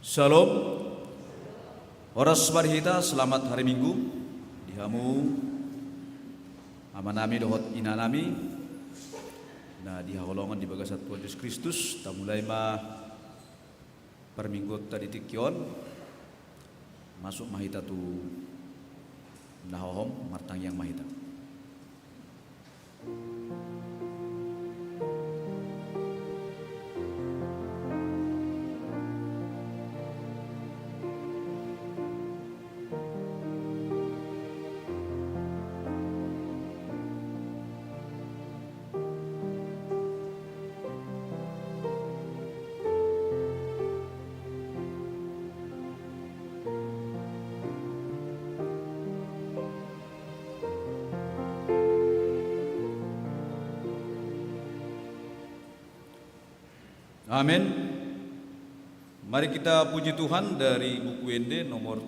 Shalom, oras marihita, selamat hari Minggu. Dihamu amanami dohot inanami. Nah dihaolongan di bagasat Tuhan Yesus Kristus. Ta mulai perminggu tadi tikyon masuk mahita tu nahohom martang yang mahita. Amin. Mari kita puji Tuhan dari buku ND nomor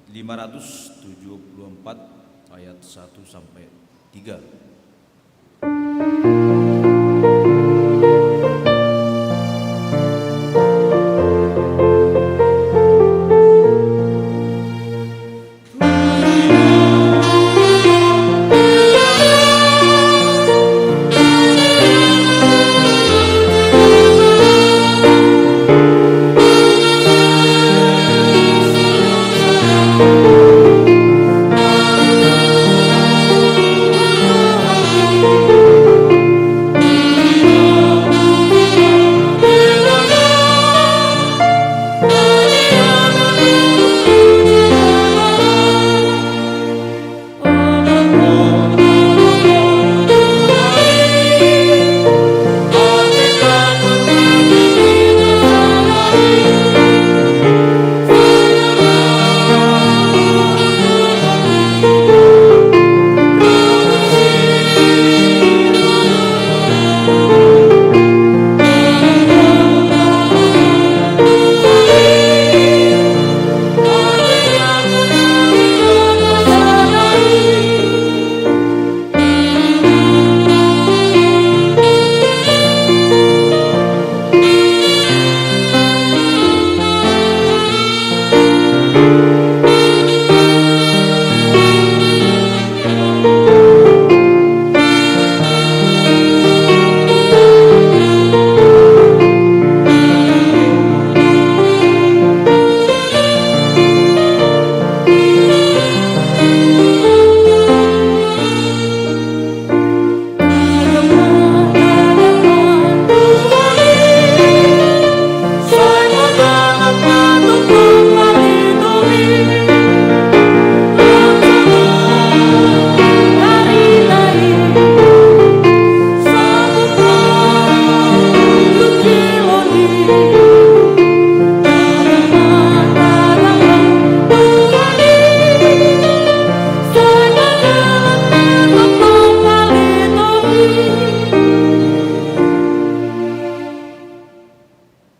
574 ayat 1 sampai 3.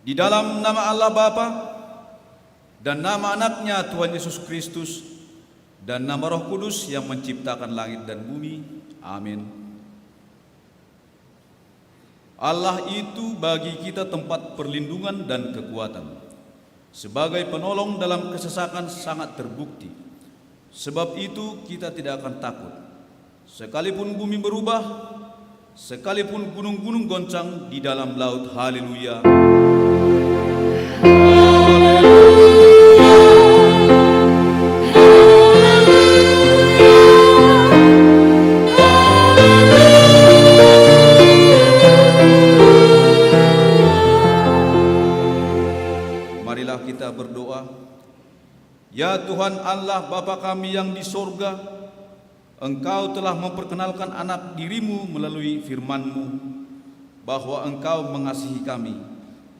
Di dalam nama Allah Bapa dan nama anaknya Tuhan Yesus Kristus dan nama Roh Kudus yang menciptakan langit dan bumi. Amin. Allah itu bagi kita tempat perlindungan dan kekuatan. Sebagai penolong dalam kesesakan sangat terbukti. Sebab itu kita tidak akan takut. Sekalipun bumi berubah, sekalipun gunung-gunung goncang di dalam laut. Haleluya. Marilah kita berdoa. Ya Tuhan Allah Bapa kami yang di sorga, Engkau telah memperkenalkan anak dirimu melalui firman-Mu, bahwa Engkau mengasihi kami,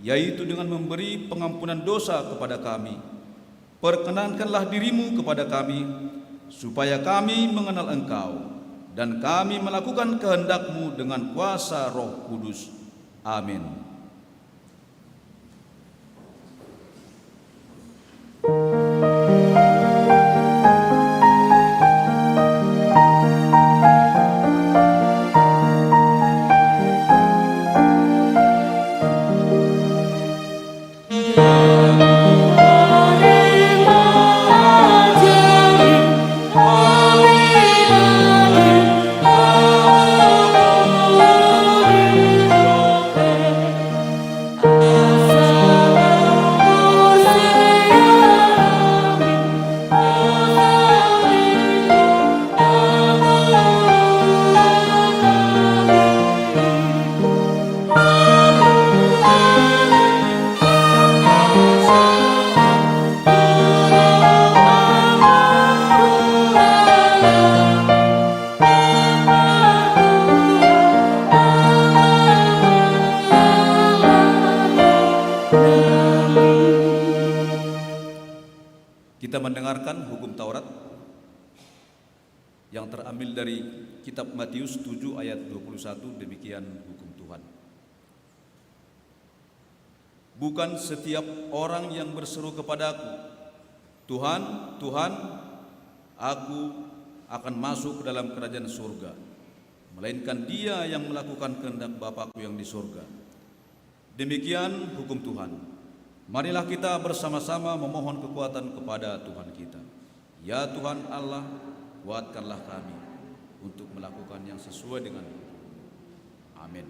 yaitu dengan memberi pengampunan dosa kepada kami. Perkenankanlah dirimu kepada kami, supaya kami mengenal Engkau, dan kami melakukan kehendak-Mu dengan kuasa Roh Kudus. Amin. Kita mendengarkan hukum Taurat yang terambil dari kitab Matius 7 ayat 21, demikian hukum Tuhan. Bukan setiap orang yang berseru kepadaku, Tuhan, Tuhan, aku akan masuk ke dalam kerajaan surga, melainkan dia yang melakukan kehendak Bapa-Ku yang di surga. Demikian hukum Tuhan. Marilah kita bersama-sama memohon kekuatan kepada Tuhan kita. Ya Tuhan Allah, kuatkanlah kami untuk melakukan yang sesuai dengan hukum. Amin.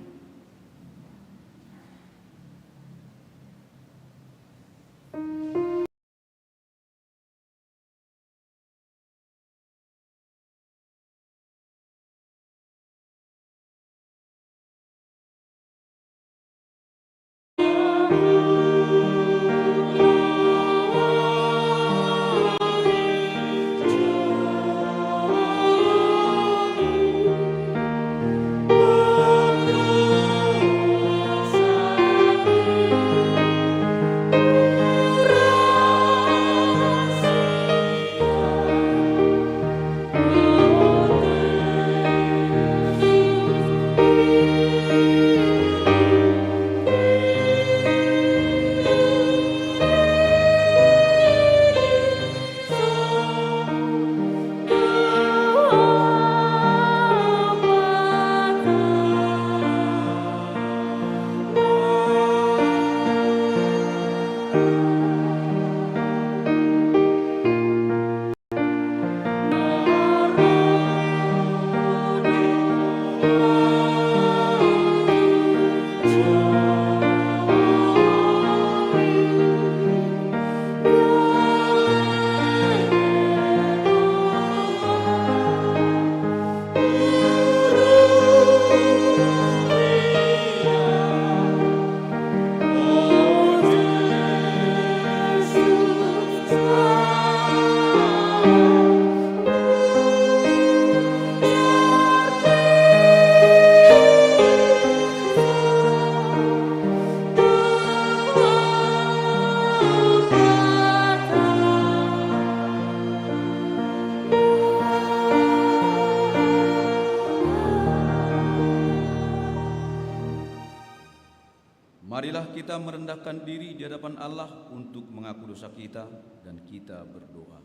Marilah kita merendahkan diri di hadapan Allah untuk mengaku dosa kita dan kita berdoa.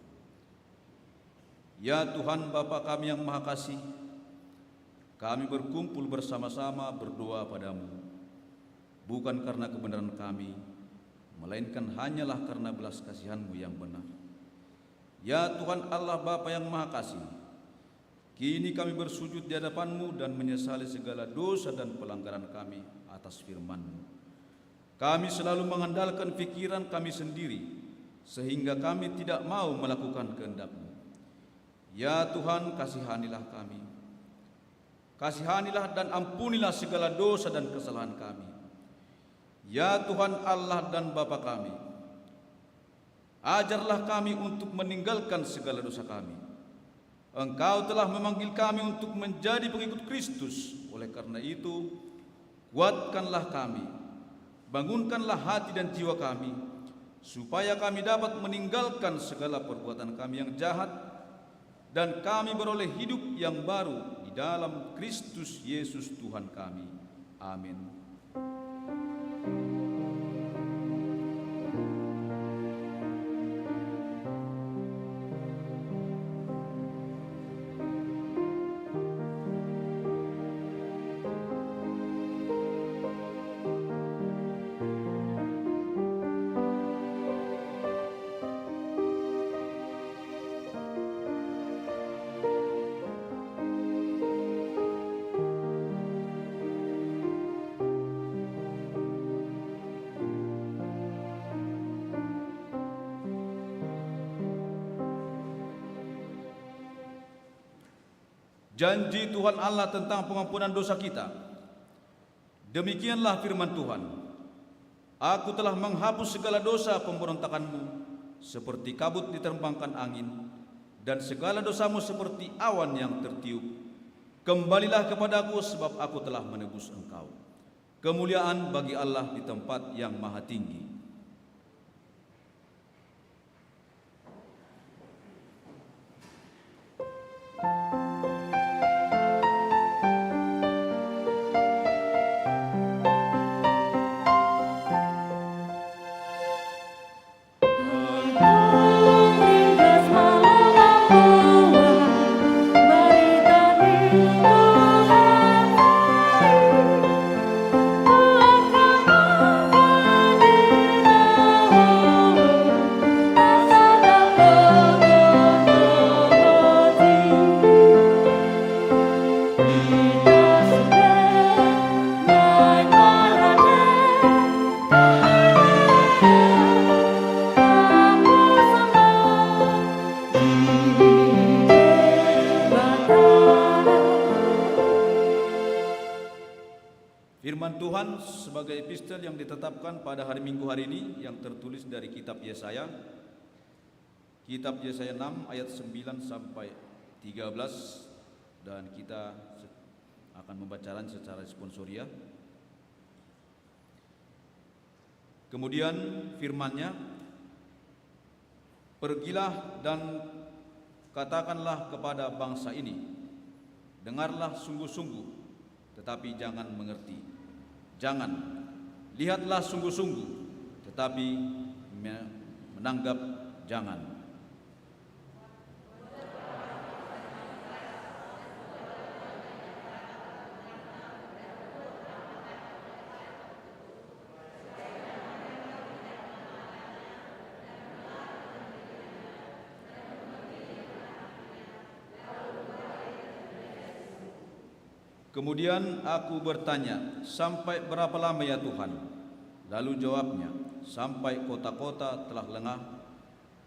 Ya Tuhan Bapa kami yang Maha Kasih, kami berkumpul bersama-sama berdoa padamu, bukan karena kebenaran kami, melainkan hanyalah karena belas kasihan-Mu yang benar. Ya Tuhan Allah Bapa yang Maha Kasih, kini kami bersujud di hadapan-Mu dan menyesali segala dosa dan pelanggaran kami atas firman-Mu. Kami selalu mengandalkan pikiran kami sendiri, sehingga kami tidak mau melakukan kehendak-Mu. Ya Tuhan, kasihanilah kami. Kasihanilah dan ampunilah segala dosa dan kesalahan kami. Ya Tuhan Allah dan Bapa kami, ajarlah kami untuk meninggalkan segala dosa kami. Engkau telah memanggil kami untuk menjadi pengikut Kristus. Oleh karena itu, kuatkanlah kami, bangunkanlah hati dan jiwa kami, supaya kami dapat meninggalkan segala perbuatan kami yang jahat, dan kami beroleh hidup yang baru di dalam Kristus Yesus Tuhan kami. Amin. Janji Tuhan Allah tentang pengampunan dosa kita. Demikianlah firman Tuhan. Aku telah menghapus segala dosa pemberontakanmu seperti kabut diterbangkan angin, dan segala dosamu seperti awan yang tertiup. Kembalilah kepadaku, sebab aku telah menebus engkau. Kemuliaan bagi Allah di tempat yang maha tinggi. epistel yang ditetapkan pada hari Minggu hari ini yang tertulis dari kitab Yesaya. Kitab Yesaya 6 ayat 9 sampai 13, dan kita akan membacanya secara responsoria. Kemudian firman-Nya, "Pergilah dan katakanlah kepada bangsa ini, dengarlah sungguh-sungguh, tetapi jangan mengerti. Jangan, lihatlah sungguh-sungguh, tetapi menanggap jangan." Kemudian aku bertanya, "Sampai berapa lama ya Tuhan?" Lalu jawabnya, "Sampai kota-kota telah lengah,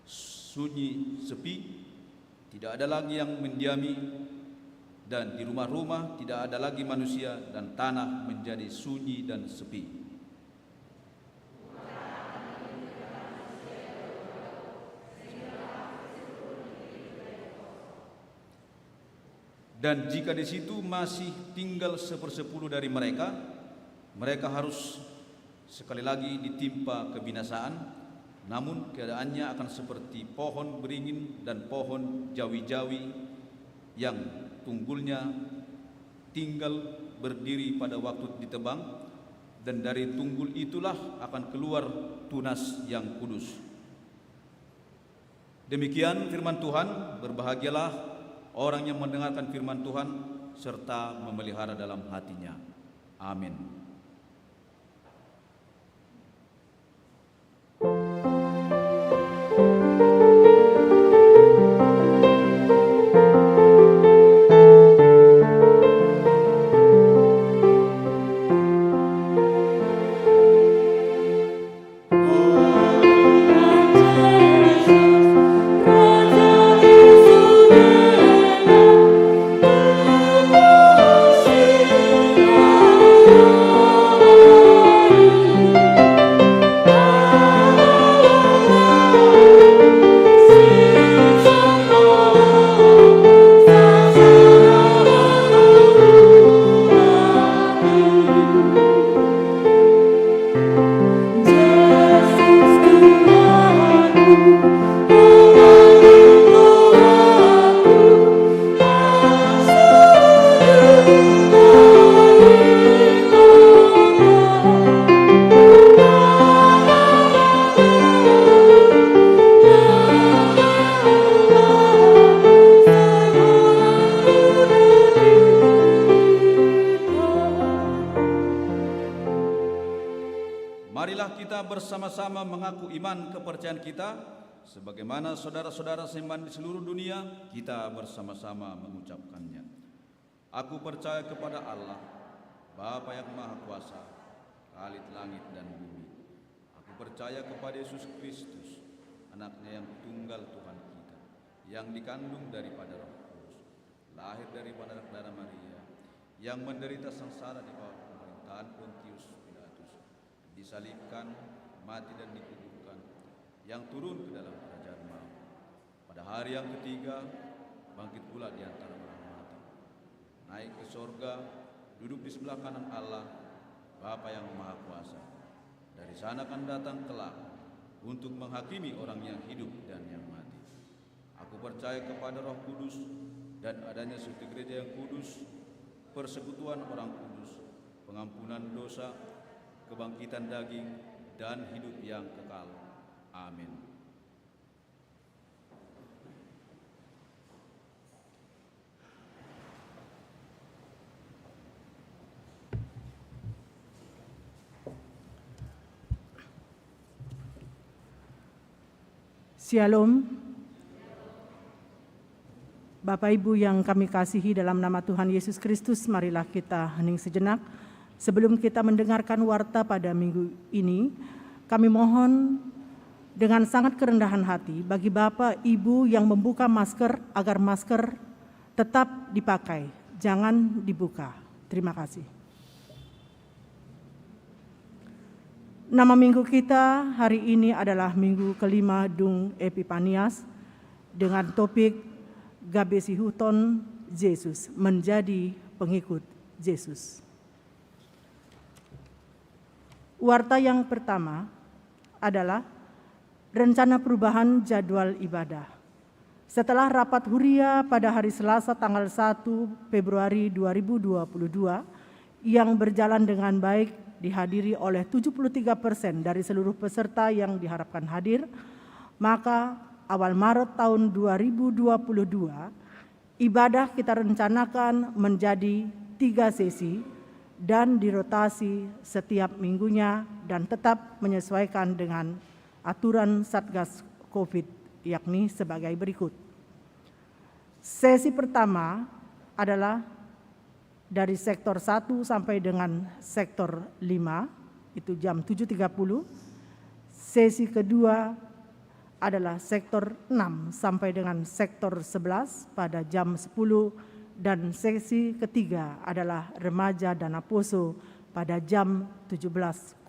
sunyi, sepi, tidak ada lagi yang mendiami, dan di rumah-rumah tidak ada lagi manusia, dan tanah menjadi sunyi dan sepi." Dan jika di situ masih tinggal 1/10 dari mereka, mereka harus sekali lagi ditimpa kebinasaan. Namun keadaannya akan seperti pohon beringin dan pohon jawi-jawi yang tunggulnya tinggal berdiri pada waktu ditebang, dan dari tunggul itulah akan keluar tunas yang kudus. Demikian firman Tuhan. Berbahagialah orang yang mendengarkan firman Tuhan serta memelihara dalam hatinya. Amin. Marilah kita bersama-sama mengaku iman kepercayaan kita, sebagaimana saudara-saudara seiman di seluruh dunia, kita bersama-sama mengucapkannya. Aku percaya kepada Allah, Bapa yang Maha Kuasa, Khalid langit dan bumi. Aku percaya kepada Yesus Kristus, Anaknya yang tunggal Tuhan kita, yang dikandung daripada Roh Kudus, lahir daripada darah Maria, yang menderita sengsara di bawah pemerintahan Pontius Pilatus, disalibkan, mati dan dikuburkan, yang turun ke dalam kerajaan maut. Pada hari yang ketiga, bangkit pula di antara orang mati, naik ke sorga, duduk di sebelah kanan Allah, Bapa yang Maha Kuasa. Dari sana akan datang kelak untuk menghakimi orang yang hidup dan yang mati. Aku percaya kepada Roh Kudus dan adanya suatu gereja yang kudus, persekutuan orang kudus, pengampunan dosa, kebangkitan daging, dan hidup yang kekal. Amin. Shalom. Bapak Ibu yang kami kasihi, dalam nama Tuhan Yesus Kristus, marilah kita hening sejenak. Sebelum kita mendengarkan warta pada minggu ini, kami mohon dengan sangat kerendahan hati bagi Bapak Ibu yang membuka masker, agar masker tetap dipakai, jangan dibuka. Terima kasih. Nama minggu kita hari ini adalah minggu kelima Dung Epipanias dengan topik Gabesi Huton Yesus, menjadi pengikut Yesus. Warta yang pertama adalah rencana perubahan jadwal ibadah. Setelah rapat huria pada hari Selasa tanggal 1 Februari 2022 yang berjalan dengan baik dihadiri oleh 73% dari seluruh peserta yang diharapkan hadir, maka awal Maret tahun 2022 ibadah kita rencanakan menjadi 3 sesi dan dirotasi setiap minggunya dan tetap menyesuaikan dengan aturan Satgas Covid, yakni sebagai berikut. Sesi pertama adalah dari sektor 1 sampai dengan sektor 5, itu jam 7.30. Sesi kedua adalah sektor 6 sampai dengan sektor 11 pada jam 10, dan sesi ketiga adalah remaja Dana Poso pada jam 17.00,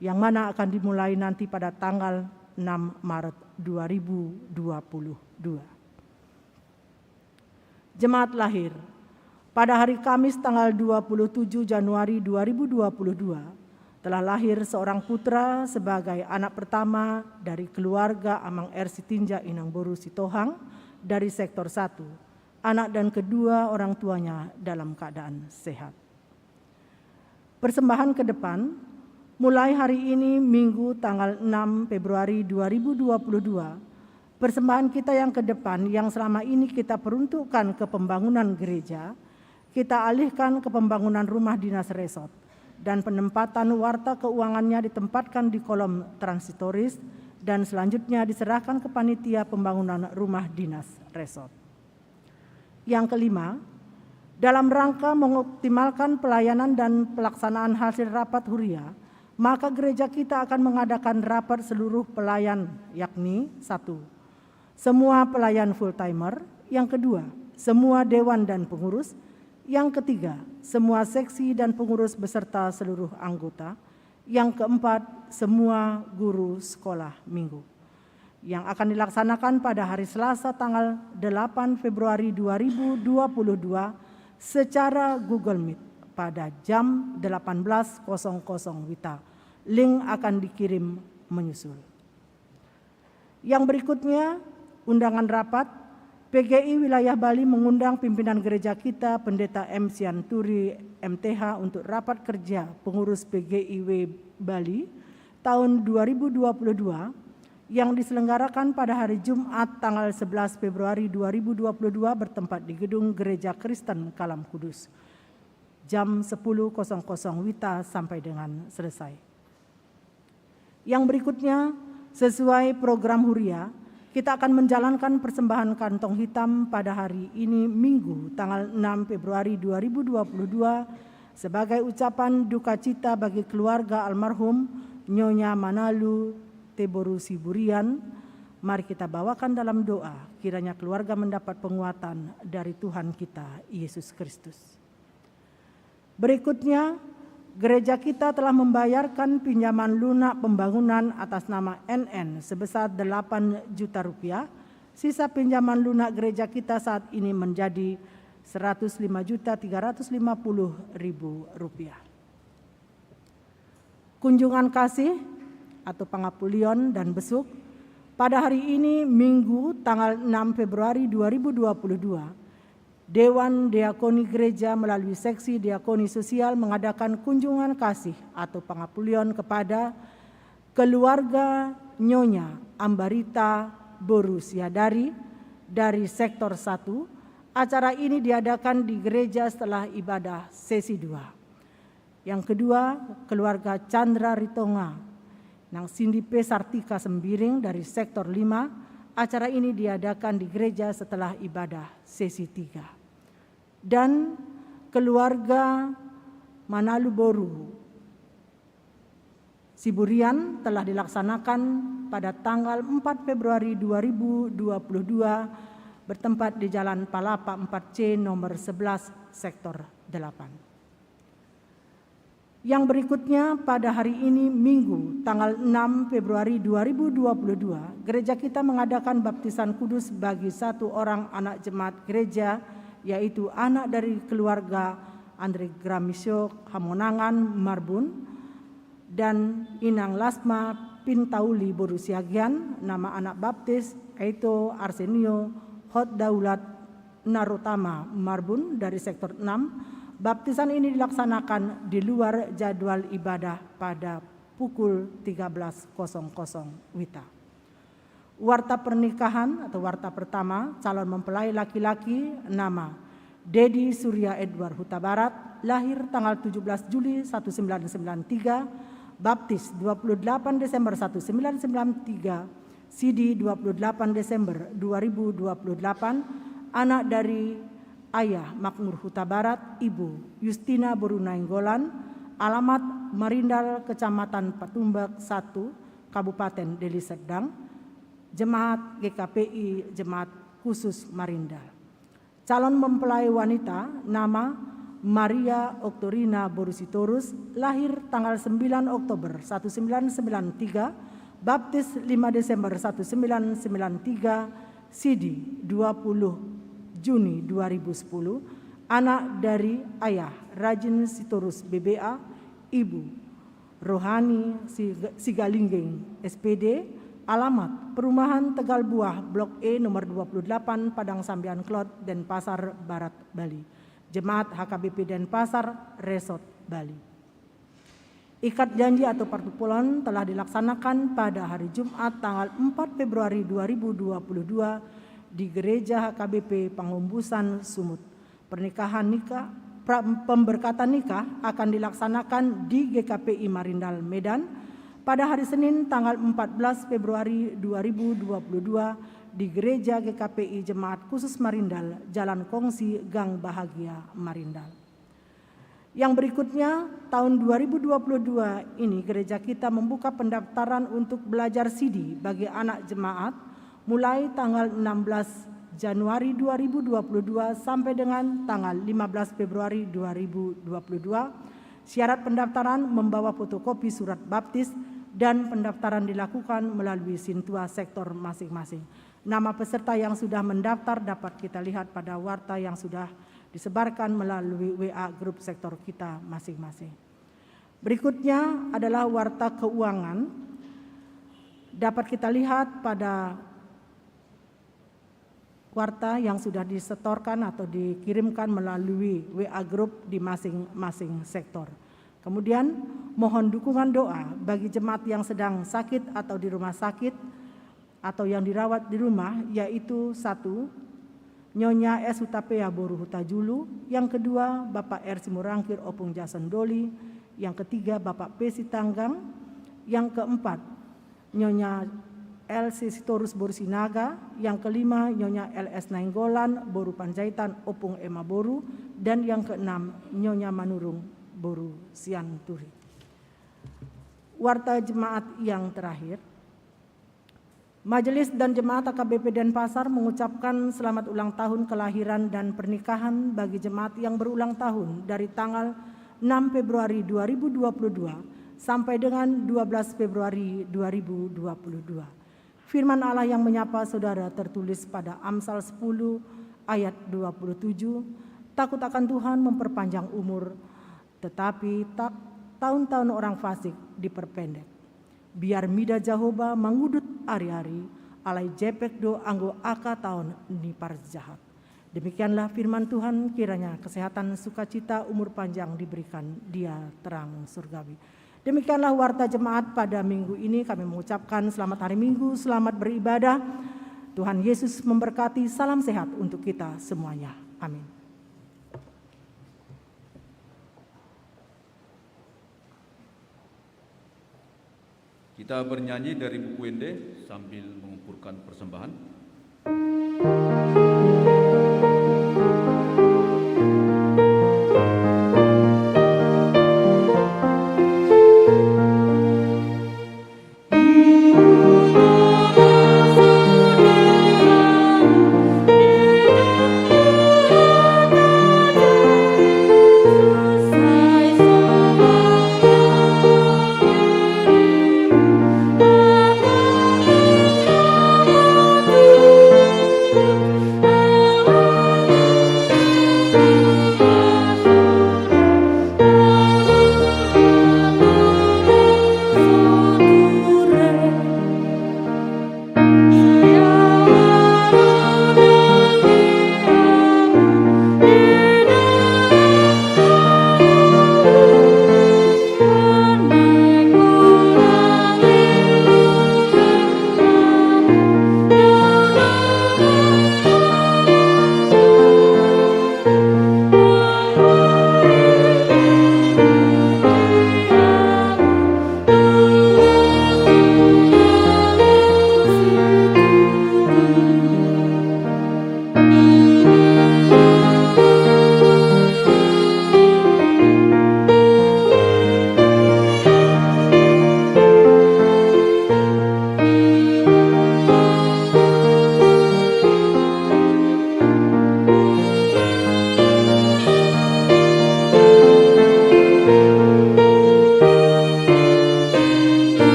yang mana akan dimulai nanti pada tanggal 6 Maret 2022. Jemaat lahir. Pada hari Kamis tanggal 27 Januari 2022 telah lahir seorang putra sebagai anak pertama dari keluarga Amang R. Sitinja Inang Boru Sitohang dari sektor 1. Anak dan kedua orang tuanya dalam keadaan sehat. Persembahan ke depan, mulai hari ini Minggu tanggal 6 Februari 2022, persembahan kita yang ke depan yang selama ini kita peruntukkan ke pembangunan gereja, kita alihkan ke pembangunan rumah dinas resort, dan penempatan warta keuangannya ditempatkan di kolom transitoris dan selanjutnya diserahkan ke panitia pembangunan rumah dinas resort. Yang kelima, dalam rangka mengoptimalkan pelayanan dan pelaksanaan hasil rapat huria, maka gereja kita akan mengadakan rapat seluruh pelayan, yakni 1. Semua pelayan full-timer. Yang kedua, semua dewan dan pengurus. Yang ketiga, semua seksi dan pengurus beserta seluruh anggota. Yang keempat, semua guru sekolah minggu. Yang akan dilaksanakan pada hari Selasa tanggal 8 Februari 2022 secara Google Meet pada jam 18.00 WITA. Link akan dikirim menyusul. Yang berikutnya, undangan rapat. PGI Wilayah Bali mengundang pimpinan gereja kita, Pendeta M. Sianturi MTH, untuk rapat kerja pengurus PGIW Bali tahun 2022 yang diselenggarakan pada hari Jumat tanggal 11 Februari 2022 bertempat di Gedung Gereja Kristen Kalam Kudus. Jam 10.00 WITA sampai dengan selesai. Yang berikutnya, sesuai program huria, kita akan menjalankan persembahan kantong hitam pada hari ini Minggu tanggal 6 Februari 2022 sebagai ucapan duka cita bagi keluarga almarhum Nyonya Manalu Teboru Siburian. Mari kita bawakan dalam doa, kiranya keluarga mendapat penguatan dari Tuhan kita Yesus Kristus. Berikutnya, gereja kita telah membayarkan pinjaman lunak pembangunan atas nama NN sebesar 8 juta rupiah. Sisa pinjaman lunak gereja kita saat ini menjadi 105.350.000 rupiah. Kunjungan kasih atau pangapulion dan besuk pada hari ini Minggu tanggal 6 Februari 2022. Dewan Diakoni Gereja melalui seksi Diakoni Sosial mengadakan kunjungan kasih atau pangapulion kepada keluarga Nyonya Ambarita Boru Siadari dari sektor 1. Acara ini diadakan di gereja setelah ibadah sesi 2. Yang kedua, keluarga Chandra Ritonga Nang Cindy P. Sartika Sembiring dari sektor 5. Acara ini diadakan di gereja setelah ibadah sesi 3. Dan keluarga Manalu Boru Siburian telah dilaksanakan pada tanggal 4 Februari 2022 bertempat di Jalan Palapa 4C nomor 11 sektor 8. Yang berikutnya pada hari ini Minggu tanggal 6 Februari 2022, gereja kita mengadakan baptisan kudus bagi 1 orang anak jemaat gereja, yaitu anak dari keluarga Andre Gramisio Hamonangan Marbun dan Inang Lasma Pintauli Borusiagian. Nama anak baptis yaitu Arsenio Hot Daulat Narutama Marbun dari sektor 6. Baptisan ini dilaksanakan di luar jadwal ibadah pada pukul 13.00 WITA. Warta pernikahan atau warta pertama, calon mempelai laki-laki nama Dedi Surya Edward Huta Barat, lahir tanggal 17 Juli 1993, baptis 28 Desember 1993, Sidi 28 Desember 2028, anak dari ayah Makmur Huta Barat, ibu Justina Borunainggolan, alamat Marindal, Kecamatan Patumbak 1, Kabupaten Deli Serdang, Jemaat GKPI Jemaat Khusus Marindal. Calon mempelai wanita nama Maria Oktorina Borusitorus, lahir tanggal 9 Oktober 1993, baptis 5 Desember 1993, Sidi 20 Juni 2010, anak dari ayah Rajin Sitorus BBA, ibu Rohani Sigalinggeng SPD, alamat Perumahan Tegal Buah Blok E nomor 28 Padang Sambian Klot Denpasar Barat Bali, Jemaat HKBP Denpasar Resort Bali. Ikat janji atau partupulon telah dilaksanakan pada hari Jumat tanggal 4 Februari 2022 di Gereja HKBP Pangumbusan Sumut. Pemberkatan nikah akan dilaksanakan di GKPI Marindal Medan pada hari Senin tanggal 14 Februari 2022 di Gereja GKPI Jemaat Khusus Marindal, Jalan Kongsi, Gang Bahagia, Marindal. Yang berikutnya, tahun 2022 ini gereja kita membuka pendaftaran untuk belajar Sidi bagi anak jemaat mulai tanggal 16 Januari 2022 sampai dengan tanggal 15 Februari 2022. Syarat pendaftaran membawa fotokopi surat baptis dan pendaftaran dilakukan melalui Sintua sektor masing-masing. Nama peserta yang sudah mendaftar dapat kita lihat pada warta yang sudah disebarkan melalui WA grup sektor kita masing-masing. Berikutnya adalah warta keuangan. Dapat kita lihat pada warta yang sudah disetorkan atau dikirimkan melalui WA Group di masing-masing sektor. Kemudian mohon dukungan doa bagi jemaat yang sedang sakit atau di rumah sakit atau yang dirawat di rumah, yaitu 1. Nyonya S. Hutapea Boru Hutajulu, yang kedua Bapak R. Simurangkir Opung Jasendoli, yang ketiga Bapak P. Sitanggang, yang keempat Nyonya LC Sitorus Boru Sinaga, yang kelima Nyonya LS Nainggolan Boru Panjaitan Opung Ema Boru, dan yang keenam Nyonya Manurung Boru Sianturi. Warta jemaat yang terakhir, Majelis dan Jemaat HKBP Denpasar mengucapkan selamat ulang tahun kelahiran dan pernikahan bagi jemaat yang berulang tahun dari tanggal 6 Februari 2022 sampai dengan 12 Februari 2022. Firman Allah yang menyapa saudara tertulis pada Amsal 10 ayat 27, takut akan Tuhan memperpanjang umur, tetapi tahun-tahun orang fasik diperpendek. Biar mida Jahoba mengudut ari-ari, alai jepek do anggo aka tahun nipar jahat. Demikianlah firman Tuhan, kiranya kesehatan, sukacita, umur panjang diberikan dia terang surgawi. Demikianlah warta jemaat pada minggu ini. Kami mengucapkan selamat hari Minggu, selamat beribadah. Tuhan Yesus memberkati, salam sehat untuk kita semuanya. Amin. Kita bernyanyi dari buku Ende sambil mengumpulkan persembahan.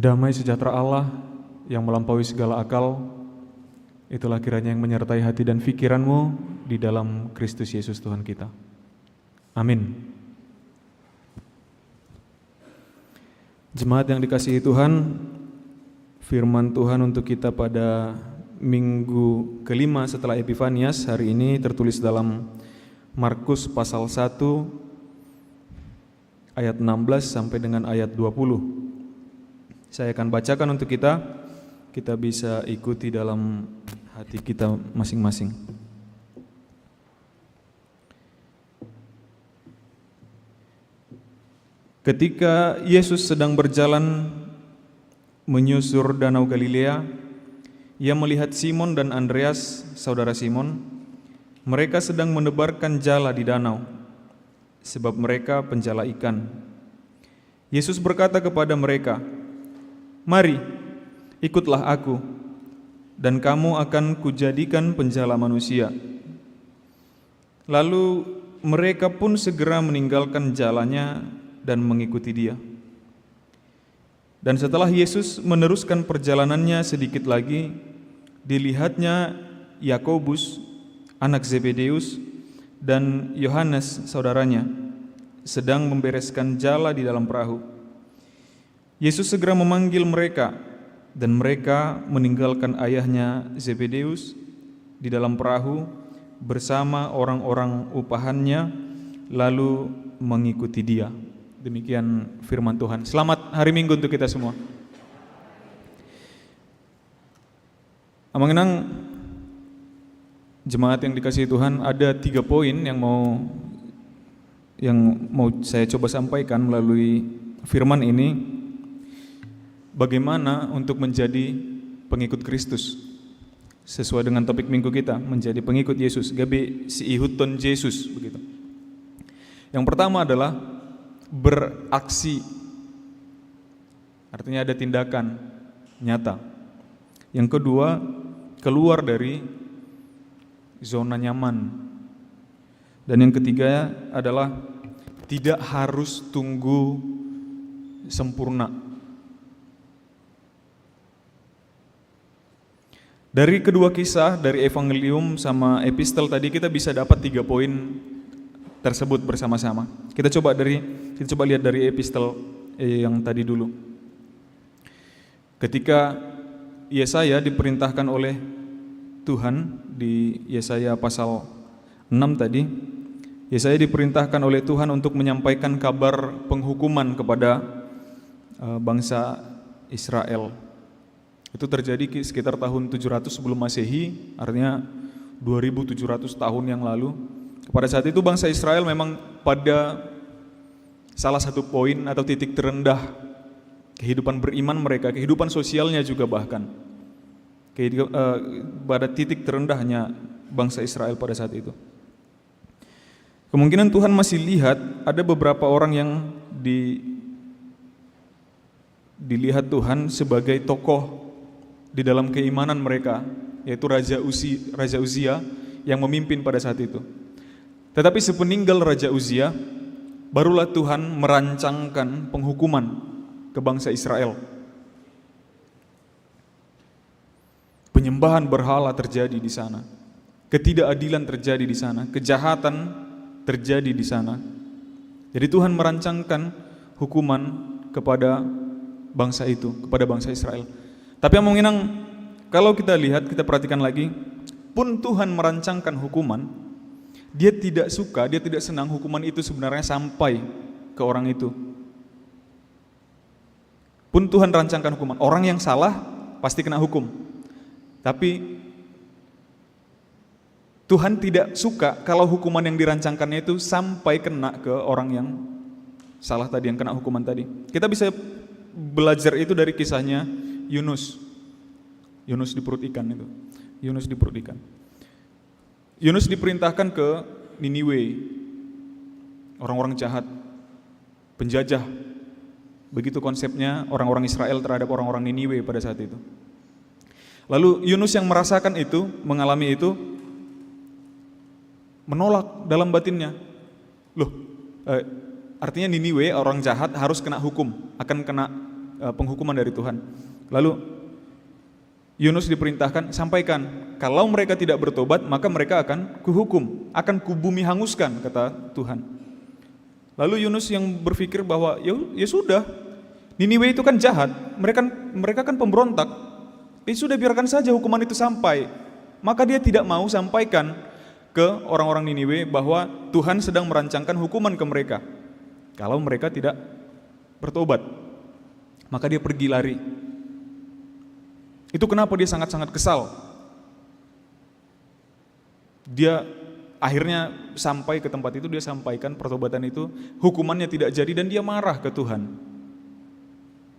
Damai sejahtera Allah yang melampaui segala akal, itulah kiranya yang menyertai hati dan pikiranmu di dalam Kristus Yesus Tuhan kita. Amin. Jemaat yang dikasihi Tuhan, firman Tuhan untuk kita pada minggu kelima setelah Epifanias hari ini tertulis dalam Markus pasal 1 ayat 16 sampai dengan ayat 20. Saya akan bacakan untuk kita bisa ikuti dalam hati kita masing-masing. Ketika Yesus sedang berjalan menyusur Danau Galilea, Ia melihat Simon dan Andreas, saudara Simon. Mereka sedang menebarkan jala di danau, sebab mereka penjala ikan. Yesus berkata kepada mereka, "Mari, ikutlah aku, dan kamu akan kujadikan penjala manusia." Lalu mereka pun segera meninggalkan jalannya dan mengikuti Dia. Dan setelah Yesus meneruskan perjalanannya sedikit lagi, dilihatnya Yakobus, anak Zebedeus, dan Yohanes, saudaranya, sedang membereskan jala di dalam perahu. Yesus segera memanggil mereka, dan mereka meninggalkan ayahnya Zebedeus di dalam perahu bersama orang-orang upahannya, lalu mengikuti Dia. Demikian firman Tuhan. Selamat hari Minggu untuk kita semua. Amanginang jemaat yang dikasihi Tuhan, ada 3 poin yang mau saya coba sampaikan melalui firman ini. Bagaimana untuk menjadi pengikut Kristus sesuai dengan topik minggu kita, menjadi pengikut Yesus, gabi si ihuton Yesus begitu. Yang pertama adalah beraksi, artinya ada tindakan nyata. Yang kedua, keluar dari zona nyaman. Dan yang ketiga adalah tidak harus tunggu sempurna. Dari kedua kisah, dari evangelium sama epistel tadi, kita bisa dapat 3 poin tersebut bersama-sama. Kita coba lihat dari epistel yang tadi dulu. Ketika Yesaya diperintahkan oleh Tuhan di Yesaya pasal 6 tadi, Yesaya diperintahkan oleh Tuhan untuk menyampaikan kabar penghukuman kepada bangsa Israel. Itu terjadi sekitar tahun 700 sebelum Masehi, artinya 2700 tahun yang lalu. Pada saat itu bangsa Israel memang pada salah satu poin atau titik terendah kehidupan beriman mereka, kehidupan sosialnya juga bahkan. Pada titik terendahnya bangsa Israel pada saat itu. Kemungkinan Tuhan masih lihat ada beberapa orang yang dilihat Tuhan sebagai tokoh di dalam keimanan mereka, yaitu Raja Uzia yang memimpin pada saat itu. Tetapi sepeninggal Raja Uzia, barulah Tuhan merancangkan penghukuman ke bangsa Israel. Penyembahan berhala terjadi di sana, ketidakadilan terjadi di sana, kejahatan terjadi di sana. Jadi Tuhan merancangkan hukuman kepada bangsa itu, kepada bangsa Israel. Tapi yang menginang, kalau kita lihat, kita perhatikan lagi, pun Tuhan merancangkan hukuman, Dia tidak suka, Dia tidak senang hukuman itu sebenarnya sampai ke orang itu. Pun Tuhan rancangkan hukuman, orang yang salah pasti kena hukum. Tapi Tuhan tidak suka kalau hukuman yang dirancangkannya itu sampai kena ke orang yang salah tadi, yang kena hukuman tadi. Kita bisa belajar itu dari kisahnya Yunus di perut ikan itu. Yunus di perut ikan. Yunus diperintahkan ke Niniwe, orang-orang jahat, penjajah. Begitu konsepnya orang-orang Israel terhadap orang-orang Niniwe pada saat itu. Lalu Yunus yang merasakan itu, mengalami itu, menolak dalam batinnya. Artinya Niniwe, orang jahat harus kena hukum, akan kena penghukuman dari Tuhan. Lalu Yunus diperintahkan, sampaikan, kalau mereka tidak bertobat maka mereka akan kuhukum, akan kubumi hanguskan, kata Tuhan. Lalu Yunus yang berpikir bahwa ya sudah, Niniwe itu kan jahat, mereka kan pemberontak, sudah biarkan saja hukuman itu sampai. Maka dia tidak mau sampaikan ke orang-orang Niniwe bahwa Tuhan sedang merancangkan hukuman ke mereka kalau mereka tidak bertobat. Maka dia pergi lari. Itu kenapa dia sangat-sangat kesal. Dia akhirnya sampai ke tempat itu, dia sampaikan pertobatan itu, hukumannya tidak jadi, dan dia marah ke Tuhan.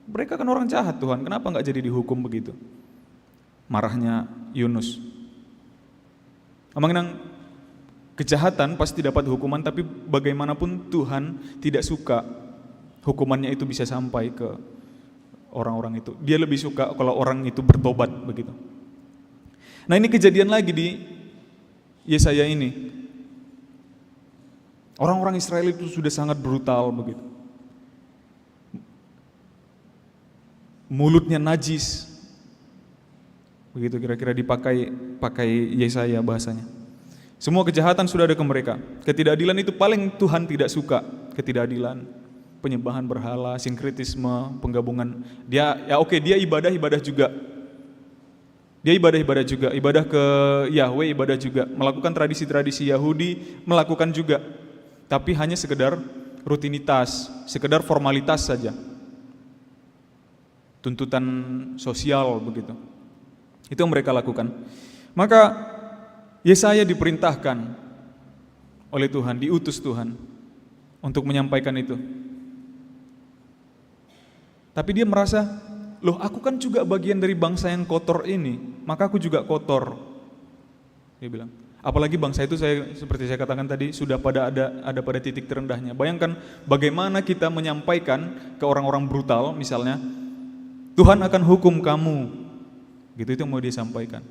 Mereka kan orang jahat Tuhan, kenapa nggak jadi dihukum begitu? Marahnya Yunus. Emang kejahatan pasti dapat hukuman, tapi bagaimanapun Tuhan tidak suka hukumannya itu bisa sampai ke orang-orang itu. Dia lebih suka kalau orang itu bertobat begitu. Nah, ini kejadian lagi di Yesaya ini. Orang-orang Israel itu sudah sangat brutal begitu. Mulutnya najis. Begitu kira-kira pakai Yesaya bahasanya. Semua kejahatan sudah ada ke mereka. Ketidakadilan itu paling Tuhan tidak suka, ketidakadilan. Penyembahan berhala, sinkretisme, penggabungan. Dia ibadah juga. Dia ibadah juga, ibadah ke Yahweh, ibadah juga, melakukan tradisi-tradisi Yahudi, melakukan juga. Tapi hanya sekedar rutinitas, sekedar formalitas saja. Tuntutan sosial begitu. Itu yang mereka lakukan. Maka Yesaya diperintahkan oleh Tuhan, diutus Tuhan untuk menyampaikan itu. Tapi dia merasa, loh aku kan juga bagian dari bangsa yang kotor ini, maka aku juga kotor. Dia bilang, apalagi bangsa itu seperti saya katakan tadi sudah ada pada titik terendahnya. Bayangkan bagaimana kita menyampaikan ke orang-orang brutal misalnya, Tuhan akan hukum kamu. Gitu, itu yang mau dia sampaikan.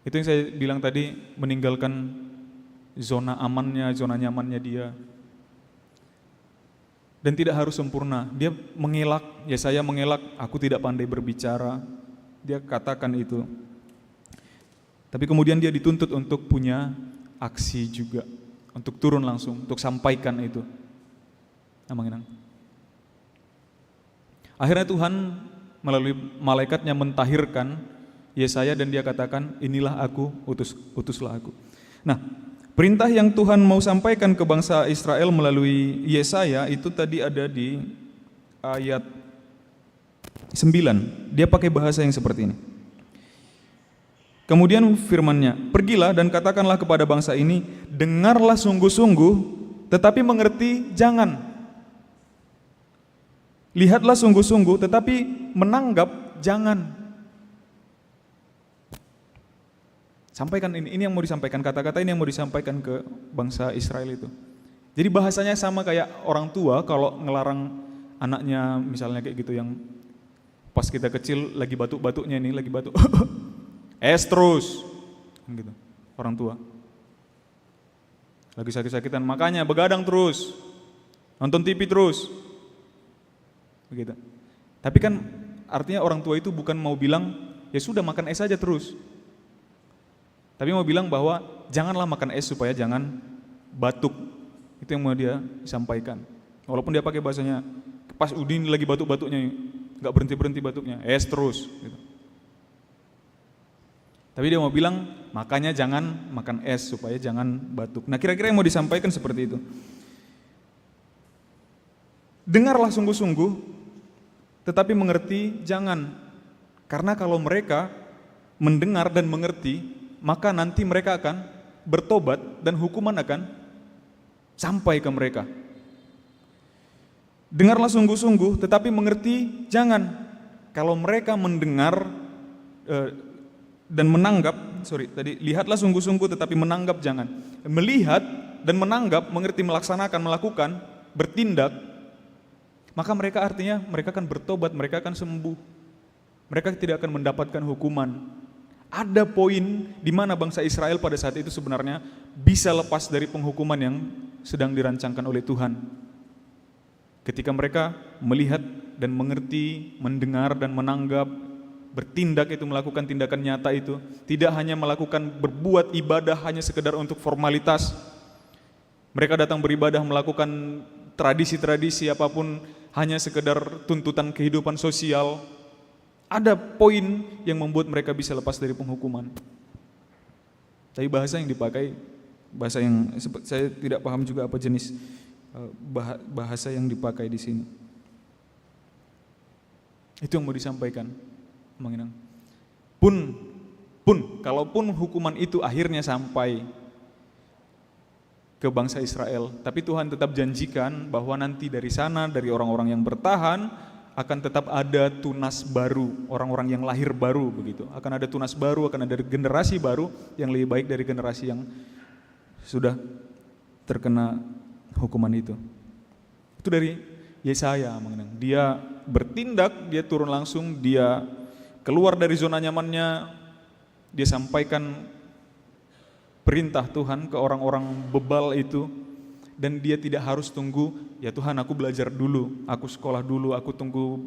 Itu yang saya bilang tadi, meninggalkan zona amannya, zona nyamannya dia. Dan tidak harus sempurna. Dia mengelak, Yesaya mengelak, aku tidak pandai berbicara. Dia katakan itu. Tapi kemudian dia dituntut untuk punya aksi juga, untuk turun langsung, untuk sampaikan itu. Akhirnya Tuhan melalui malaikatnya mentahirkan Yesaya dan dia katakan, inilah aku, utuslah aku. Nah, perintah yang Tuhan mau sampaikan ke bangsa Israel melalui Yesaya itu tadi ada di ayat 9. Dia pakai bahasa yang seperti ini. Kemudian firman-Nya, pergilah dan katakanlah kepada bangsa ini, dengarlah sungguh-sungguh, tetapi mengerti jangan. Lihatlah sungguh-sungguh, tetapi menanggap jangan. Sampaikan ini yang mau disampaikan, kata-kata ini yang mau disampaikan ke bangsa Israel itu. Jadi bahasanya sama kayak orang tua kalau ngelarang anaknya misalnya kayak gitu, yang pas kita kecil lagi batuk-batuknya ini, lagi batuk, es terus, gitu, orang tua. Lagi sakit-sakitan, makanya begadang terus, nonton TV terus, begitu. Tapi kan artinya orang tua itu bukan mau bilang, ya sudah makan es saja terus. Tapi mau bilang bahwa janganlah makan es supaya jangan batuk. Itu yang mau dia sampaikan. Walaupun dia pakai bahasanya, pas Udin lagi batuk-batuknya, nggak berhenti-berhenti batuknya, es terus. Gitu. Tapi dia mau bilang, makanya jangan makan es supaya jangan batuk. Nah, kira-kira yang mau disampaikan seperti itu. Dengarlah sungguh-sungguh, tetapi mengerti jangan. Karena kalau mereka mendengar dan mengerti, maka nanti mereka akan bertobat dan hukuman akan sampai ke mereka. Dengarlah sungguh-sungguh, tetapi mengerti jangan. Kalau mereka mendengar dan menanggap, lihatlah sungguh-sungguh, tetapi menanggap jangan. Melihat dan menanggap, mengerti, melaksanakan, melakukan, bertindak, maka mereka artinya mereka akan bertobat, mereka akan sembuh. Mereka tidak akan mendapatkan hukuman. Ada poin di mana bangsa Israel pada saat itu sebenarnya bisa lepas dari penghukuman yang sedang dirancangkan oleh Tuhan. Ketika mereka melihat dan mengerti, mendengar dan menanggap, bertindak itu, melakukan tindakan nyata itu. Tidak hanya melakukan berbuat ibadah hanya sekedar untuk formalitas. Mereka datang beribadah melakukan tradisi-tradisi apapun hanya sekedar tuntutan kehidupan sosial. Ada poin yang membuat mereka bisa lepas dari penghukuman. Tapi bahasa yang dipakai, bahasa yang saya tidak paham juga apa jenis bahasa yang dipakai di sini. Itu yang mau disampaikan. Kalaupun hukuman itu akhirnya sampai ke bangsa Israel, tapi Tuhan tetap janjikan bahwa nanti dari sana, dari orang-orang yang bertahan, akan tetap ada tunas baru, orang-orang yang lahir baru begitu. Akan ada tunas baru, akan ada generasi baru yang lebih baik dari generasi yang sudah terkena hukuman itu. Itu dari Yesaya mengenang. Dia bertindak, dia turun langsung, dia keluar dari zona nyamannya, dia sampaikan perintah Tuhan ke orang-orang bebal itu, dan dia tidak harus tunggu, ya Tuhan aku belajar dulu, aku sekolah dulu, aku tunggu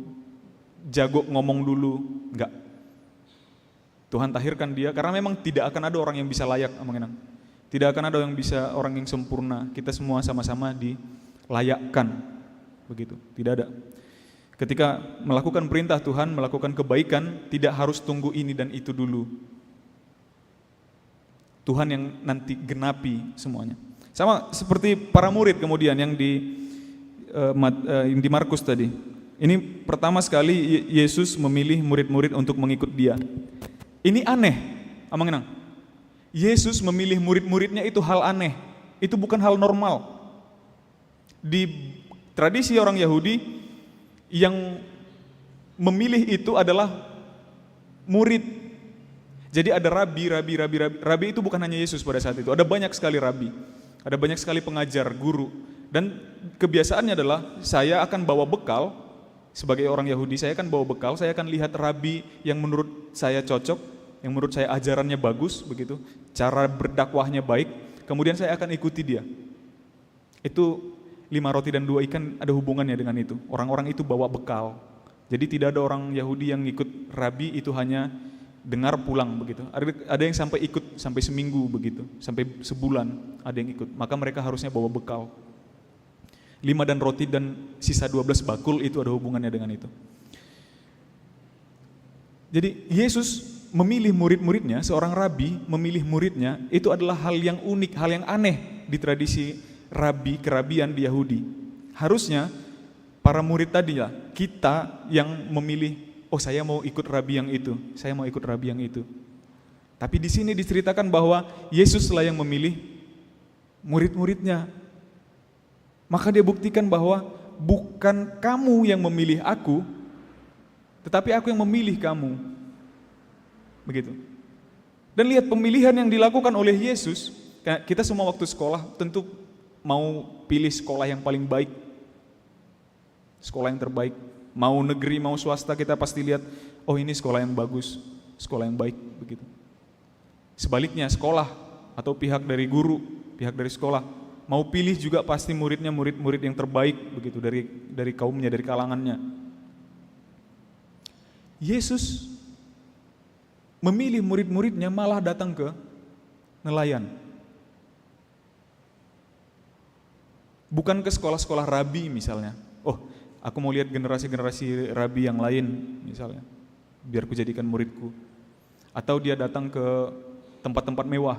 jago ngomong dulu. Enggak. Tuhan tahirkan dia, karena memang tidak akan ada orang yang bisa layak mengenang. Tidak akan ada orang yang sempurna. Kita semua sama-sama dilayakkan. Begitu, tidak ada. Ketika melakukan perintah Tuhan, melakukan kebaikan, tidak harus tunggu ini dan itu dulu. Tuhan yang nanti genapi semuanya. Sama seperti para murid kemudian yang di Markus tadi. Ini pertama sekali Yesus memilih murid-murid untuk mengikut dia. Ini aneh, mengenang. Yesus memilih murid-muridnya itu hal aneh. Itu bukan hal normal. Di tradisi orang Yahudi, yang memilih itu adalah murid. Jadi ada rabi itu bukan hanya Yesus pada saat itu, ada banyak sekali rabi, ada banyak sekali pengajar, guru. Dan kebiasaannya adalah saya akan bawa bekal, sebagai orang Yahudi saya akan bawa bekal, saya akan lihat rabi yang menurut saya cocok, yang menurut saya ajarannya bagus, begitu, cara berdakwahnya baik, kemudian saya akan ikuti dia. Itu 5 roti dan 2 ikan ada hubungannya dengan itu, orang-orang itu bawa bekal. Jadi tidak ada orang Yahudi yang ikut rabi itu hanya dengar pulang begitu. Ada yang sampai ikut sampai seminggu begitu, sampai sebulan ada yang ikut. Maka mereka harusnya bawa bekal. 5 dan roti dan sisa 12 bakul itu ada hubungannya dengan itu. Jadi Yesus memilih murid-muridnya, seorang rabi memilih muridnya, itu adalah hal yang unik, hal yang aneh di tradisi rabi, kerabian di Yahudi. Harusnya para murid tadi ya, kita yang memilih, oh saya mau ikut rabi yang itu, saya mau ikut rabi yang itu. Tapi di sini diceritakan bahwa Yesuslah yang memilih murid-muridnya. Maka dia buktikan bahwa bukan kamu yang memilih aku, tetapi aku yang memilih kamu. Begitu. Dan lihat pemilihan yang dilakukan oleh Yesus, kita semua waktu sekolah tentu mau pilih sekolah yang paling baik, sekolah yang terbaik. Mau negeri, mau swasta, kita pasti lihat, oh ini sekolah yang bagus, sekolah yang baik, begitu. Sebaliknya sekolah atau pihak dari guru, pihak dari sekolah, mau pilih juga pasti muridnya murid-murid yang terbaik, begitu, dari kaumnya, dari kalangannya. Yesus memilih murid-muridnya malah datang ke nelayan. Bukan ke sekolah-sekolah rabi misalnya. Oh, aku mau lihat generasi-generasi rabi yang lain misalnya, biar ku jadikan muridku. Atau dia datang ke tempat-tempat mewah.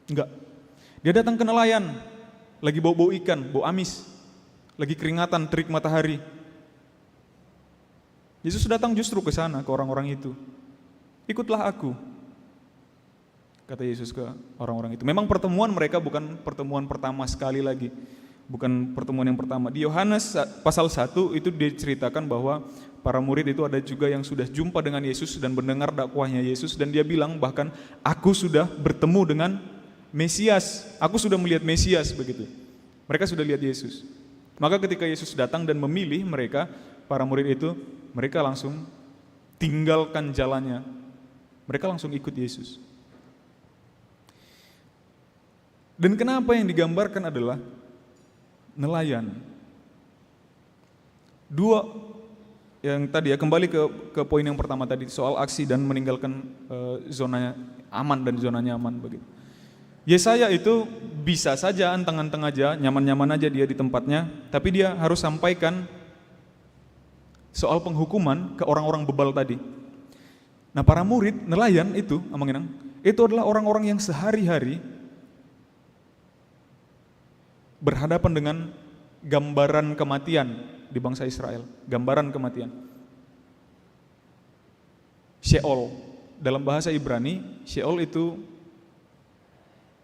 Enggak. Dia datang ke nelayan, lagi bau-bau ikan, bau amis, lagi keringatan, terik matahari. Yesus datang justru ke sana, ke orang-orang itu. Ikutlah aku, kata Yesus ke orang-orang itu. Memang pertemuan mereka bukan pertemuan pertama sekali lagi. Bukan pertemuan yang pertama. Di Yohanes pasal 1 itu diceritakan bahwa para murid itu ada juga yang sudah jumpa dengan Yesus dan mendengar dakwahnya Yesus, dan dia bilang bahkan, aku sudah bertemu dengan Mesias, aku sudah melihat Mesias, begitu. Mereka sudah lihat Yesus. Maka ketika Yesus datang dan memilih mereka, para murid itu, mereka langsung tinggalkan jalannya. Mereka langsung ikut Yesus. Dan kenapa yang digambarkan adalah nelayan. yang tadi ya, kembali ke poin yang pertama tadi soal aksi dan meninggalkan zona aman dan zona nyaman begitu. Yesaya itu bisa saja anteng-anteng aja, nyaman-nyaman aja dia di tempatnya, tapi dia harus sampaikan soal penghukuman ke orang-orang bebal tadi. Nah, para murid nelayan itu, Amanginang, itu adalah orang-orang yang sehari-hari berhadapan dengan gambaran kematian di bangsa Israel, gambaran kematian. Sheol, dalam bahasa Ibrani, Sheol itu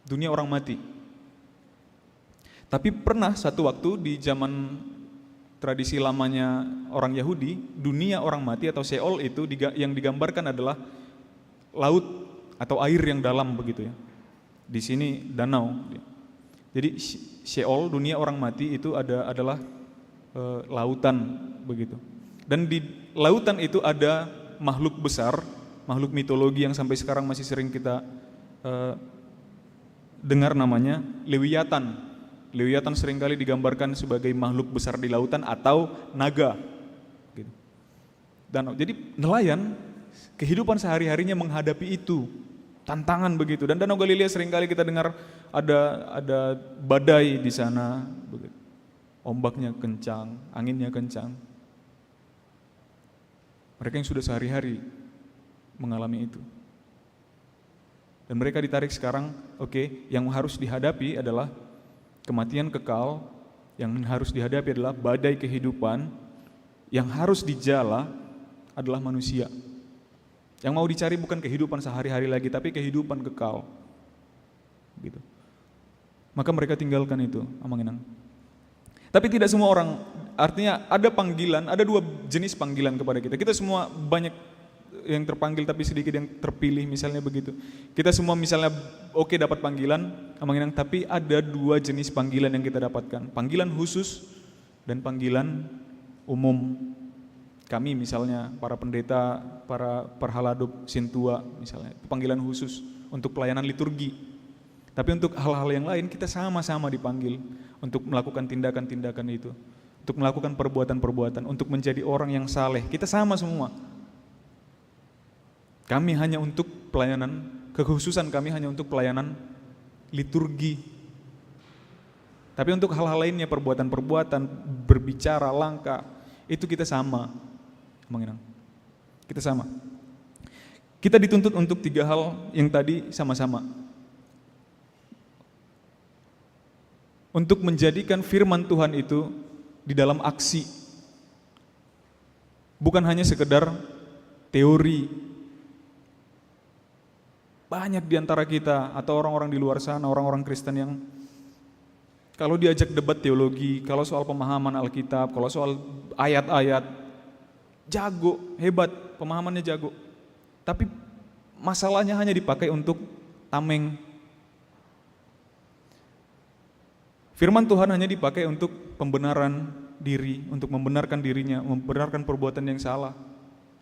dunia orang mati. Tapi pernah satu waktu di zaman tradisi lamanya orang Yahudi, dunia orang mati atau Sheol itu yang digambarkan adalah laut atau air yang dalam begitu ya. Di sini danau. Jadi Sheol, dunia orang mati itu adalah lautan begitu. Dan di lautan itu ada makhluk besar, makhluk mitologi yang sampai sekarang masih sering kita dengar namanya Lewiatan. Lewiatan seringkali digambarkan sebagai makhluk besar di lautan atau naga. Gitu. Dan jadi nelayan kehidupan sehari-harinya menghadapi itu, tantangan begitu. Dan Danau Galilea seringkali kita dengar ada badai di sana, begitu. Ombaknya kencang, anginnya kencang. Mereka yang sudah sehari-hari mengalami itu. Dan mereka ditarik sekarang, yang harus dihadapi adalah kematian kekal, yang harus dihadapi adalah badai kehidupan, yang harus dijala adalah manusia. Yang mau dicari bukan kehidupan sehari-hari lagi, tapi kehidupan kekal. Gitu. Maka mereka tinggalkan itu, Amanginang. Tapi tidak semua orang, artinya ada panggilan, ada dua jenis panggilan kepada kita. Kita semua banyak yang terpanggil tapi sedikit yang terpilih, misalnya begitu. Kita semua misalnya dapat panggilan, Amanginang, tapi ada dua jenis panggilan yang kita dapatkan. Panggilan khusus dan panggilan umum. Kami misalnya, para pendeta, para perhaladub Sintua misalnya, panggilan khusus untuk pelayanan liturgi. Tapi untuk hal-hal yang lain kita sama-sama dipanggil untuk melakukan tindakan-tindakan itu, untuk melakukan perbuatan-perbuatan, untuk menjadi orang yang saleh. Kita sama semua. Kami hanya untuk pelayanan, kekhususan kami hanya untuk pelayanan liturgi. Tapi untuk hal-hal lainnya, perbuatan-perbuatan, berbicara, langkah, itu kita sama. Mengenang. Kita sama. Kita dituntut untuk tiga hal yang tadi sama-sama. Untuk menjadikan firman Tuhan itu di dalam aksi. Bukan hanya sekedar teori. Banyak di antara kita atau orang-orang di luar sana, orang-orang Kristen yang kalau diajak debat teologi, kalau soal pemahaman Alkitab, kalau soal ayat-ayat, jago, hebat, pemahamannya jago. Tapi masalahnya hanya dipakai untuk tameng. Firman Tuhan hanya dipakai untuk pembenaran diri, untuk membenarkan dirinya, membenarkan perbuatan yang salah.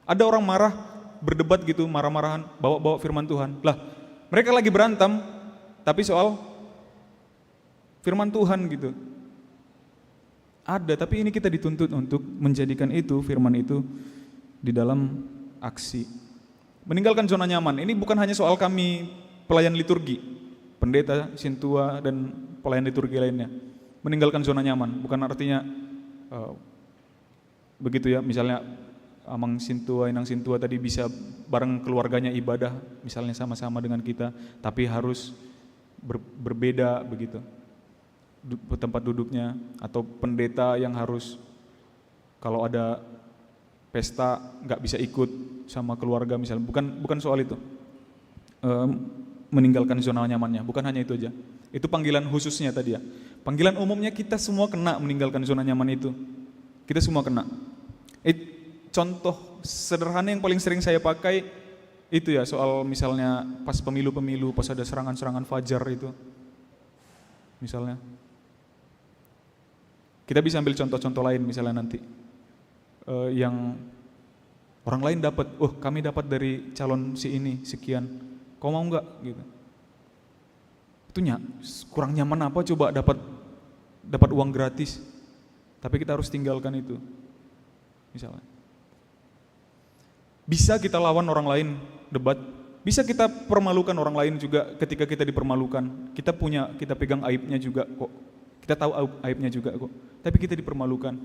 Ada orang marah, berdebat gitu, marah-marahan, bawa-bawa firman Tuhan. Lah, mereka lagi berantem, tapi soal firman Tuhan gitu. Ada, tapi ini kita dituntut untuk menjadikan itu, firman itu di dalam aksi. Meninggalkan zona nyaman, ini bukan hanya soal kami pelayan liturgi, pendeta, sintua, dan pelayan liturgi lainnya. Meninggalkan zona nyaman, bukan artinya begitu ya, misalnya Amang Sintua, Inang Sintua tadi bisa bareng keluarganya ibadah, misalnya sama-sama dengan kita, tapi harus berbeda begitu tempat duduknya, atau pendeta yang harus kalau ada pesta nggak bisa ikut sama keluarga misalnya, bukan soal itu. Meninggalkan zona nyamannya, bukan hanya itu aja. Itu panggilan khususnya tadi ya. Panggilan umumnya kita semua kena meninggalkan zona nyaman itu. Kita semua kena. Contoh sederhana yang paling sering saya pakai itu ya, soal misalnya pas pemilu-pemilu, pas ada serangan-serangan fajar itu. Misalnya. Kita bisa ambil contoh-contoh lain misalnya nanti. Yang orang lain dapat, kami dapat dari calon si ini sekian. Kau mau enggak gitu. Itu kurang nyaman apa coba dapat uang gratis. Tapi kita harus tinggalkan itu. Misalnya. Bisa kita lawan orang lain debat, bisa kita permalukan orang lain juga ketika kita dipermalukan. Kita pegang aibnya juga kok. Kita tahu aibnya juga kok. Tapi kita dipermalukan.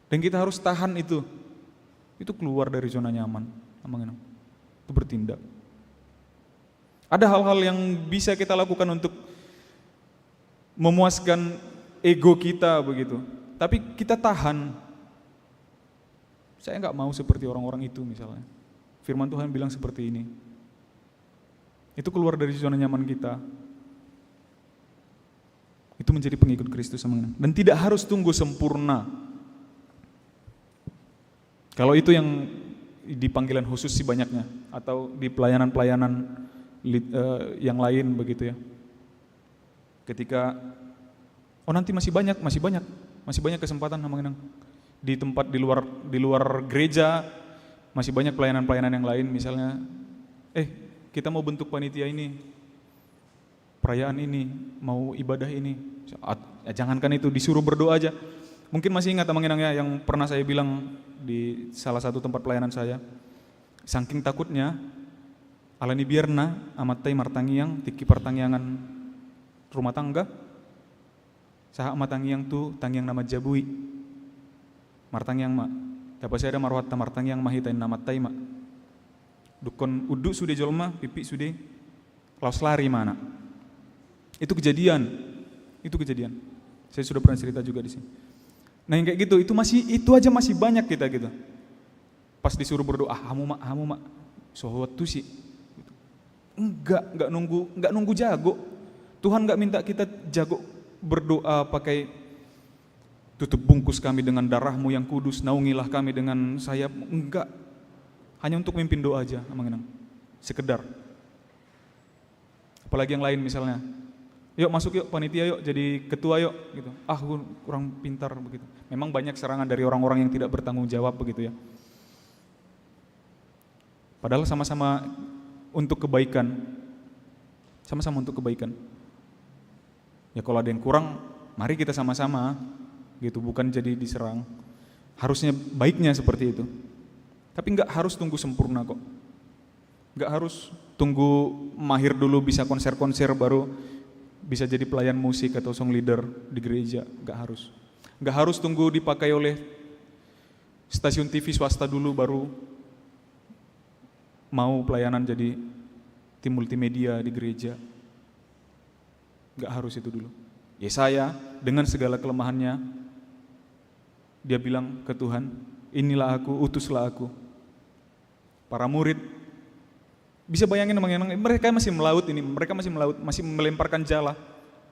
Dan kita harus tahan itu. Itu keluar dari zona nyaman. Itu bertindak. Ada hal-hal yang bisa kita lakukan untuk memuaskan ego kita begitu. Tapi kita tahan. Saya nggak mau seperti orang-orang itu misalnya. Firman Tuhan bilang seperti ini. Itu keluar dari zona nyaman kita. Itu menjadi pengikut Kristus. Dan tidak harus tunggu sempurna. Kalau itu yang di panggilan khusus sih banyaknya. Atau di pelayanan-pelayanan yang lain begitu ya. Ketika, nanti masih banyak kesempatan di tempat di luar gereja, masih banyak pelayanan-pelayanan yang lain, misalnya kita mau bentuk panitia ini, perayaan ini, mau ibadah ini, jangankan itu, disuruh berdoa aja. Mungkin masih ingat teman-teman yang pernah saya bilang di salah satu tempat pelayanan saya, saking takutnya alani biarna amatai martangiang tiki pertanggiangan rumah tangga, saha matangiang tu tangiang nama jabui martangiang mak, dapat saya ada marwat martangiang mahitain nama tai mak, dukon udu sudah jolma, pipi sudah laos lari mana. Itu kejadian. Saya sudah pernah cerita juga di sini. Nah yang kayak gitu, itu aja masih banyak kita gitu. Pas disuruh berdoa, hamu mak, sohwatu sih. Enggak nunggu jago. Tuhan enggak minta kita jago berdoa pakai tutup bungkus kami dengan darahmu yang kudus, naungilah kami dengan sayap. Enggak. Hanya untuk mimpin doa aja, sekedar. Apalagi yang lain misalnya, yuk masuk yuk panitia yuk jadi ketua yuk gitu. Aku kurang pintar begitu. Memang banyak serangan dari orang-orang yang tidak bertanggung jawab begitu ya. Padahal sama-sama untuk kebaikan. Sama-sama untuk kebaikan. Ya kalau ada yang kurang, mari kita sama-sama gitu, bukan jadi diserang. Harusnya baiknya seperti itu. Tapi enggak harus tunggu sempurna kok. Enggak harus tunggu mahir dulu bisa konser-konser baru bisa jadi pelayan musik atau song leader di gereja, enggak harus. Enggak harus tunggu dipakai oleh stasiun TV swasta dulu baru mau pelayanan jadi tim multimedia di gereja. Enggak harus itu dulu. Yesaya dengan segala kelemahannya, dia bilang ke Tuhan, inilah aku, utuslah aku. Para murid, bisa bayangin mereka masih melaut ini, masih melemparkan jala.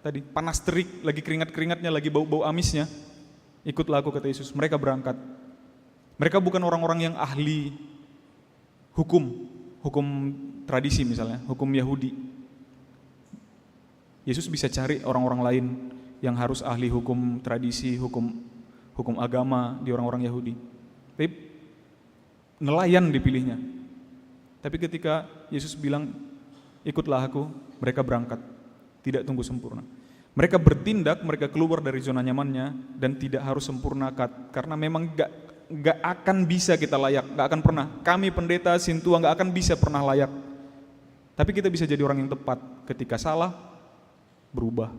Tadi panas terik, lagi keringat-keringatnya, lagi bau-bau amisnya. Ikutlah aku, kata Yesus. Mereka berangkat. Mereka bukan orang-orang yang ahli hukum tradisi misalnya, hukum Yahudi. Yesus bisa cari orang-orang lain yang harus ahli hukum tradisi, hukum agama di orang-orang Yahudi. Tapi nelayan dipilihnya. Tapi ketika Yesus bilang, ikutlah aku, mereka berangkat. Tidak tunggu sempurna. Mereka bertindak, mereka keluar dari zona nyamannya dan tidak harus sempurna karena memang gak akan bisa kita layak, gak akan pernah. Kami pendeta Sintua gak akan bisa pernah layak. Tapi kita bisa jadi orang yang tepat. Ketika salah, berubah.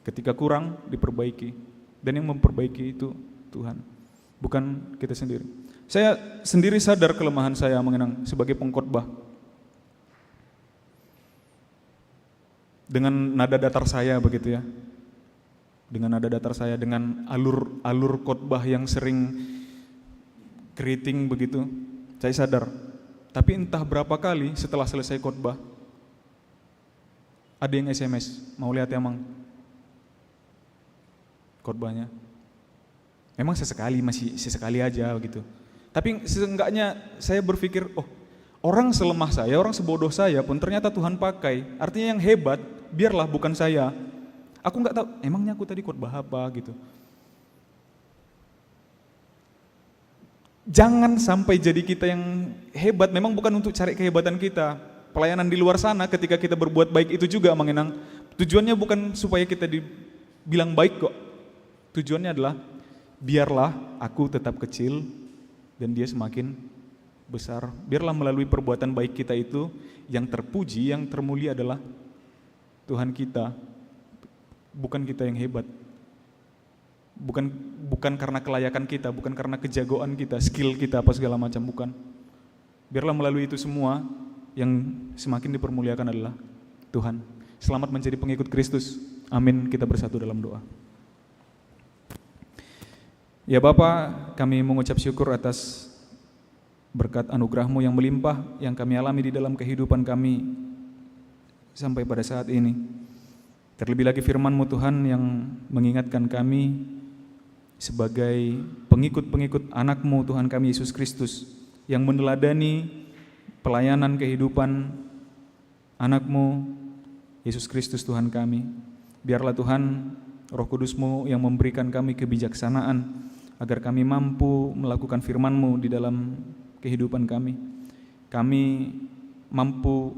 Ketika kurang, diperbaiki. Dan yang memperbaiki itu Tuhan, bukan kita sendiri. Saya sendiri sadar kelemahan saya sebagai pengkhotbah. Dengan nada datar saya begitu ya. Dengan nada datar saya, dengan alur khotbah yang sering keriting begitu. Saya sadar. Tapi entah berapa kali setelah selesai khotbah, ada yang SMS, mau lihat ya Mang khotbahnya. Memang sesekali aja gitu. Tapi seenggaknya saya berpikir, orang selemah saya, orang sebodoh saya pun ternyata Tuhan pakai. Artinya yang hebat, biarlah bukan saya. Aku nggak tahu, emangnya aku tadi khotbah apa gitu. Jangan sampai jadi kita yang hebat, memang bukan untuk cari kehebatan kita. Pelayanan di luar sana ketika kita berbuat baik itu juga mengenang. Tujuannya bukan supaya kita dibilang baik kok. Tujuannya adalah biarlah aku tetap kecil dan dia semakin besar. Biarlah melalui perbuatan baik kita itu yang terpuji, yang termulia adalah Tuhan kita, bukan kita yang hebat. Bukan karena kelayakan kita, bukan karena kejagoan kita, skill kita apa segala macam, bukan. Biarlah melalui itu semua yang semakin dipermuliakan adalah Tuhan. Selamat menjadi pengikut Kristus. Amin. Kita bersatu dalam doa. Ya Bapa, kami mengucap syukur atas berkat anugerah-Mu yang melimpah yang kami alami di dalam kehidupan kami sampai pada saat ini. Terlebih lagi firman-Mu Tuhan yang mengingatkan kami sebagai pengikut-pengikut anak-Mu Tuhan kami Yesus Kristus yang meneladani pelayanan kehidupan anak-Mu Yesus Kristus Tuhan kami. Biarlah Tuhan Roh Kudus-Mu yang memberikan kami kebijaksanaan agar kami mampu melakukan firman-Mu di dalam kehidupan kami. Kami mampu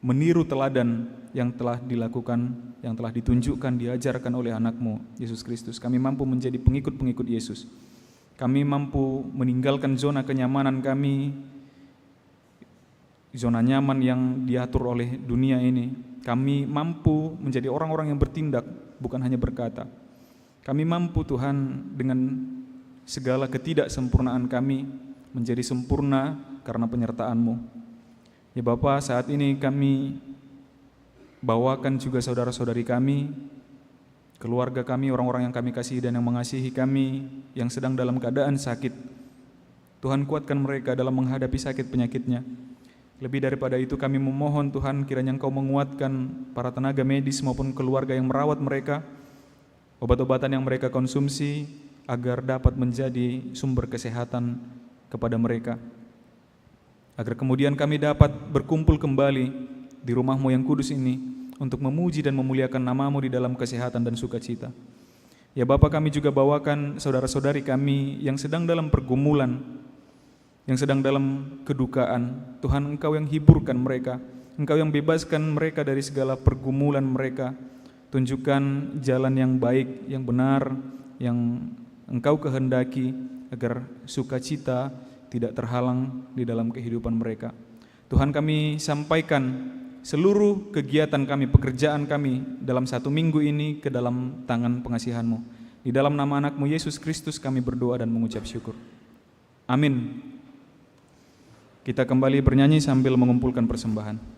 meniru teladan yang telah dilakukan, yang telah ditunjukkan, diajarkan oleh anak-Mu Yesus Kristus. Kami mampu menjadi pengikut-pengikut Yesus. Kami mampu meninggalkan zona kenyamanan kami, zona nyaman yang diatur oleh dunia ini. Kami mampu menjadi orang-orang yang bertindak, bukan hanya berkata. Kami mampu Tuhan dengan segala ketidaksempurnaan kami menjadi sempurna karena penyertaan-Mu. Ya Bapa, saat ini kami bawakan juga saudara-saudari kami, keluarga kami, orang-orang yang kami kasihi dan yang mengasihi kami, yang sedang dalam keadaan sakit. Tuhan kuatkan mereka dalam menghadapi sakit penyakitnya. Lebih daripada itu kami memohon Tuhan kiranya Engkau menguatkan para tenaga medis maupun keluarga yang merawat mereka, obat-obatan yang mereka konsumsi agar dapat menjadi sumber kesehatan kepada mereka. Agar kemudian kami dapat berkumpul kembali di rumah-Mu yang kudus ini untuk memuji dan memuliakan nama-Mu di dalam kesehatan dan sukacita. Ya Bapa, kami juga bawakan saudara-saudari kami yang sedang dalam pergumulan, yang sedang dalam kedukaan. Tuhan, Engkau yang hiburkan mereka, Engkau yang bebaskan mereka dari segala pergumulan mereka. Tunjukkan jalan yang baik, yang benar, yang Engkau kehendaki agar sukacita tidak terhalang di dalam kehidupan mereka. Tuhan, kami sampaikan seluruh kegiatan kami, pekerjaan kami dalam 1 minggu ini ke dalam tangan pengasihan-Mu. Di dalam nama anak-Mu Yesus Kristus kami berdoa dan mengucap syukur. Amin. Kita kembali bernyanyi sambil mengumpulkan persembahan.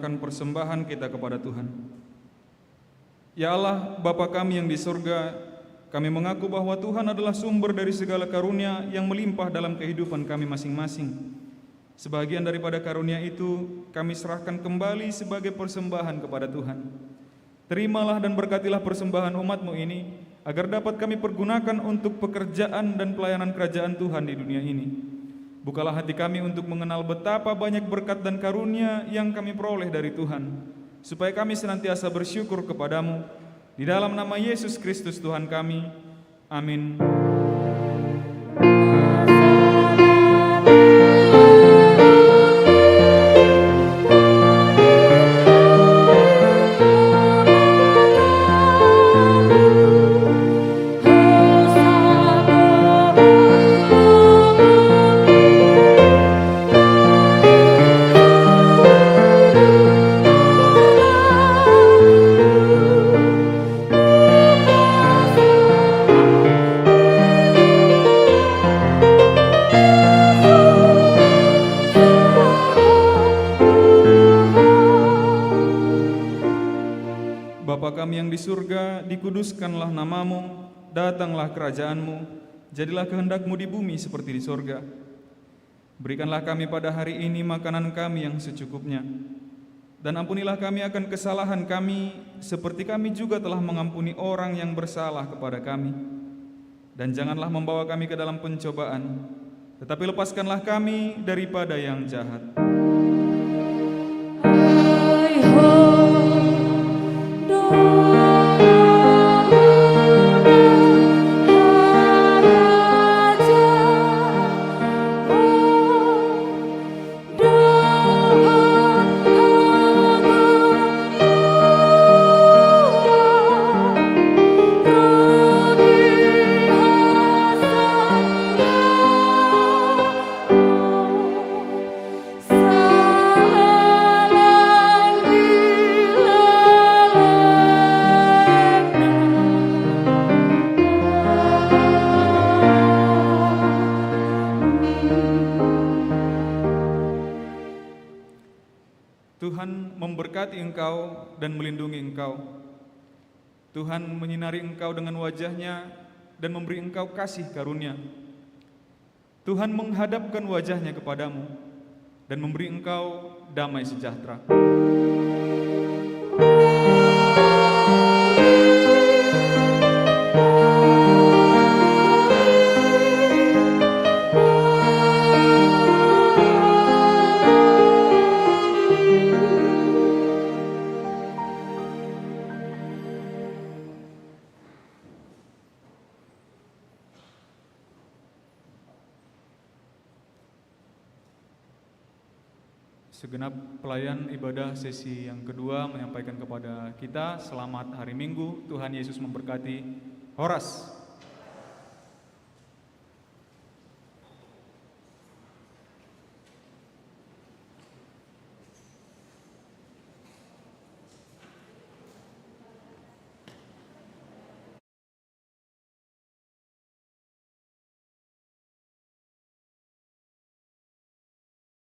menyempurnakan persembahan kita kepada Tuhan. Ya Allah, Bapa kami yang di surga, kami mengaku bahwa Tuhan adalah sumber dari segala karunia yang melimpah dalam kehidupan kami masing-masing. Sebagian daripada karunia itu kami serahkan kembali sebagai persembahan kepada Tuhan. Terimalah dan berkatilah persembahan umat-Mu ini, agar dapat kami pergunakan untuk pekerjaan dan pelayanan kerajaan Tuhan di dunia ini. Bukalah hati kami untuk mengenal betapa banyak berkat dan karunia yang kami peroleh dari Tuhan, supaya kami senantiasa bersyukur kepadamu. Di dalam nama Yesus Kristus Tuhan kami. Amin. Bapa kami yang di surga, dikuduskanlah namamu, datanglah kerajaanmu, jadilah kehendak-Mu di bumi seperti di surga. Berikanlah kami pada hari ini makanan kami yang secukupnya, dan ampunilah kami akan kesalahan kami, seperti kami juga telah mengampuni orang yang bersalah kepada kami. Dan janganlah membawa kami ke dalam pencobaan, tetapi lepaskanlah kami daripada yang jahat. Tuhan memberkati engkau dan melindungi engkau. Tuhan menyinari engkau dengan wajah-Nya dan memberi engkau kasih karunia. Tuhan menghadapkan wajah-Nya kepadamu dan memberi engkau damai sejahtera. Segenap pelayan ibadah sesi yang kedua menyampaikan kepada kita, selamat hari Minggu, Tuhan Yesus memberkati. Horas.